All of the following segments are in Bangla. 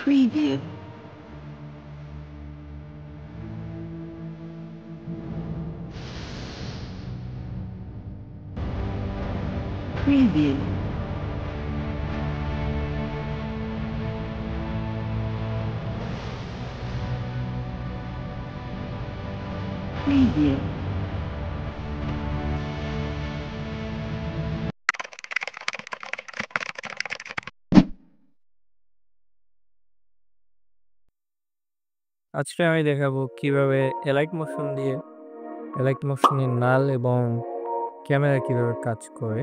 Preview. Preview. Preview. আজকে আমি দেখাবো কিভাবে এলাইট মোশন দিয়ে এলাইট মোশনের নাল এবং ক্যামেরা কিভাবে কাজ করে।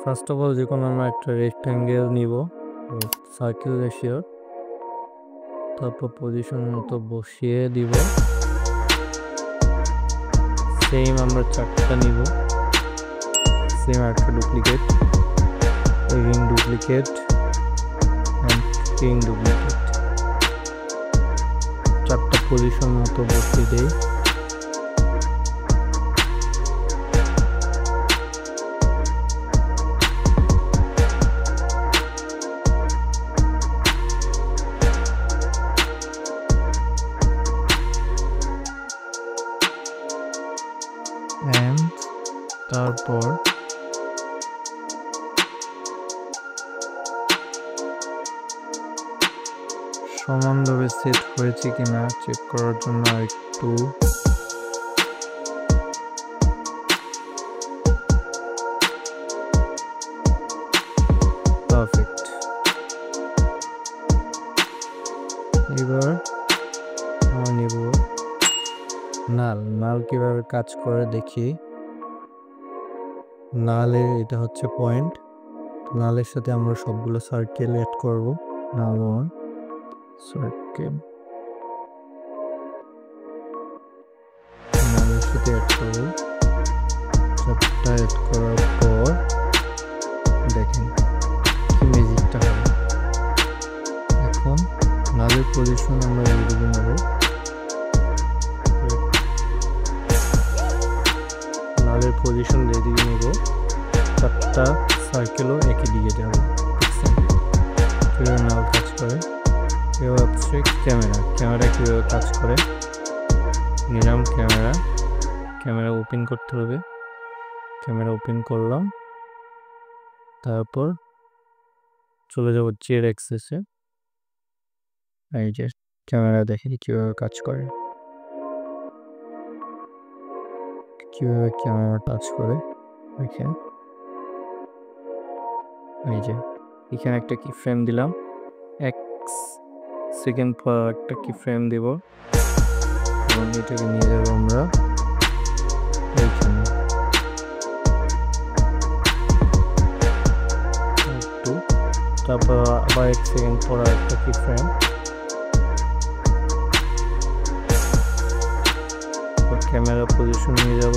ফার্স্ট অফ অল যখন আমরা একটা রেক্ট্যাঙ্গেল নিব, সার্কেল রেশিও, তারপর পজিশন মতো বসিয়ে দিব। সেম আমরা চারটা নিব, সেম একটা duplicate, ring duplicate and ring duplicate, চারটা পজিশন মতো বসিয়ে দেই। তারপর সমানভাবে সেট হয়েছে কিনা চেক করার জন্য একটু পারফেক্ট। এবার আমরা নিব নাল কিভাবে কাজ করে দেখি। নালের এটা হচ্ছে পয়েন্ট, নালের সাথে আমরা সবগুলো সার্কেল অ্যাড করব। নাল ওয়ান সার্কেল নালের সাথে অ্যাড করব। চারটা অ্যাড করার পর দেখেন কি ম্যাজিকটা হবে। এখন নালের পজিশন আমরা এইদিকে নেব, নালের পজিশন এইদিকে নেব, চারটা সার্কেলও একই দিকে যাবে। কিভাবে নাল কাজ করে। এবার হচ্ছে ক্যামেরা কীভাবে কাজ করে। নিলাম ক্যামেরা ওপেন করতে হবে, ক্যামেরা ওপেন করলাম, তারপর চলে যাব জেড অ্যাক্সেসে। এই যে ক্যামেরা দেখেন কীভাবে কাজ করে, কীভাবে ক্যামেরা কাজ করে দেখেন। এই যে এখানে একটা কি ফ্রেম দিলাম, 1 সেকেন্ড পর একটা কি ফ্রেম দেব এবং এটাকে নিয়ে যাব আমরা এইখানে একটু, তারপর আবার 1 সেকেন্ড পর একটা কি ফ্রেম, ক্যামেরা পজিশন নিয়ে যাব,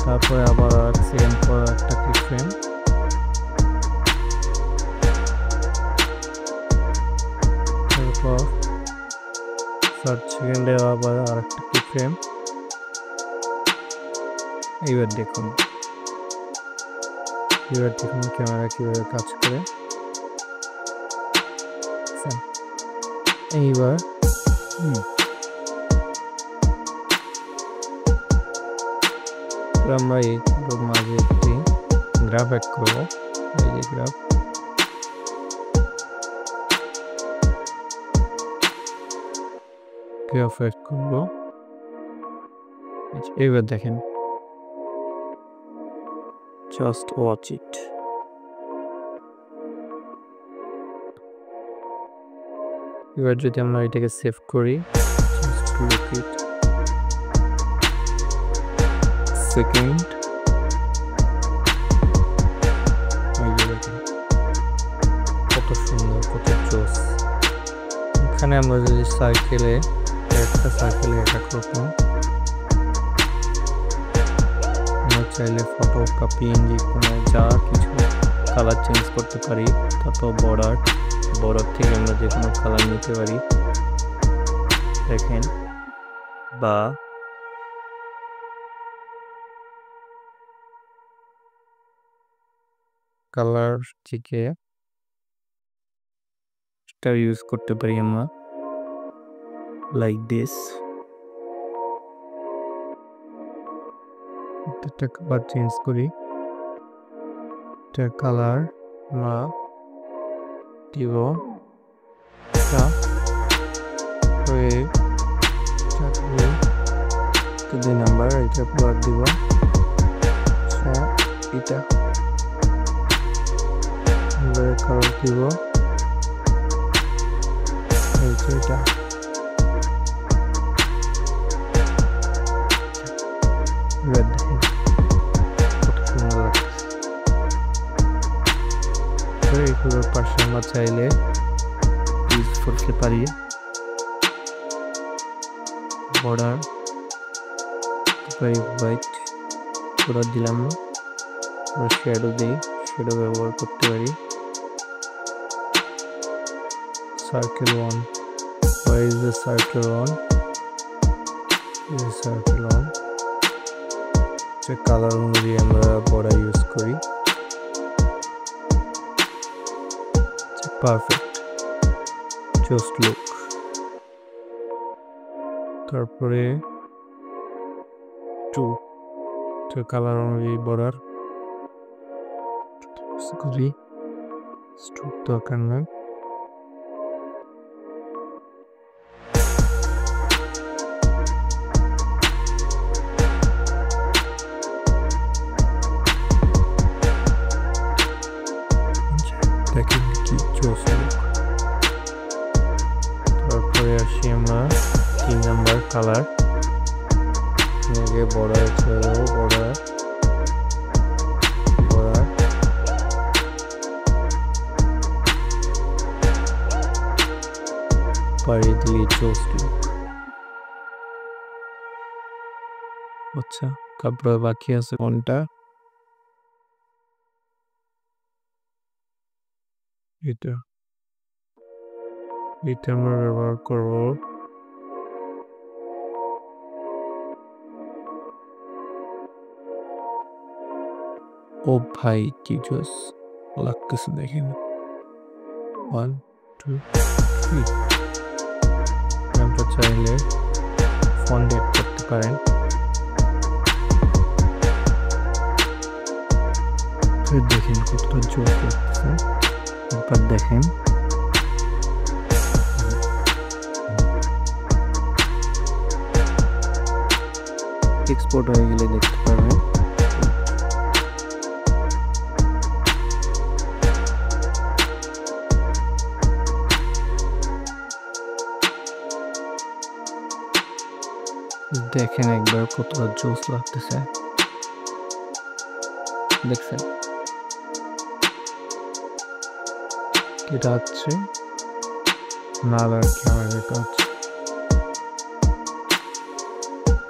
তারপরে আবার 1 সেকেন্ড পর একটা কি ফ্রেম, তারপর 7 সেকেন্ডে আবার আরেকটা কি ফ্রেম। এইবার দেখুন ক্যামেরা কিভাবে কাজ করে। এইবার আমরা এই মাঝে একটি গ্রাফ অ্যাড করবো। এই যে গ্রাফ, অ্যাড করবো। এবার দেখেন, জাস্ট ওয়াচ ইট। এবার যদি আমরা এটাকে সেভ করি, সেকেন্ড, কত সুন্দর, কত জোস। এখানে আমরা যদি সার্কেলে একটা সার্কেলে এক রকম, আমরা চাইলে ফটো কপিং কোনো যা কিছু কালার চেঞ্জ করতে পারি। তারপর বর্ডার থেকে আমরা যে কোনো কালার নিতে পারি দেখেন, বা কালার থেকে এফেক্টটা ইউজ করতে পারি আমরা, লাইক দিস। একটা কালার চেঞ্জ করি, একটা কালার আমরা দিব 2 নাম্বার, এটা কালার দিব এটা কালার দিব এটা রেড, কত সুন্দর লাগছে। এইগুলোর পাশে আমরা চাইলে ইউজ করতে পারি বর্ডার, হোয়াইট বর্ডার দিলাম না, আমরা শ্যাডো দিই, শ্যাডো ব্যবহার করতে পারি। Circle 1, where is the circle 1? This is circle 1. যে কালার অনুযায়ী আমরা বর্ডার ইউজ করি, পারফেক্ট, জাস্ট লুক। তারপরে 2 কালার অনুযায়ী বর্ডার করি, স্ট্রোক দরকার না। দেখেন কি জোস লুক। তারপরে আসি আমরা 3 নাম্বার কালার, বর্ডার চলে যাবো, বর্ডার পাড়িয়ে দিলে জোস লুক। আচ্ছা, তারপরে বাকি আছে কোনটা, এটা আমরা ব্যবহার করবো ও ভাই কি জোস লাগতেছে দেখেন। 1 2 3 আমরা চাইলে ফন্ট এড করতে পারেন। দেখেন কতটা জোস লাগতেছে, একবার দেখেন। এক্সপোর্ট হয়ে গেলে দেখতে পারবেন। দেখেন একবার কতটা জোস লাগতেছে, দেখছেন? এটা হচ্ছে নালার ক্যামেরাটা হচ্ছে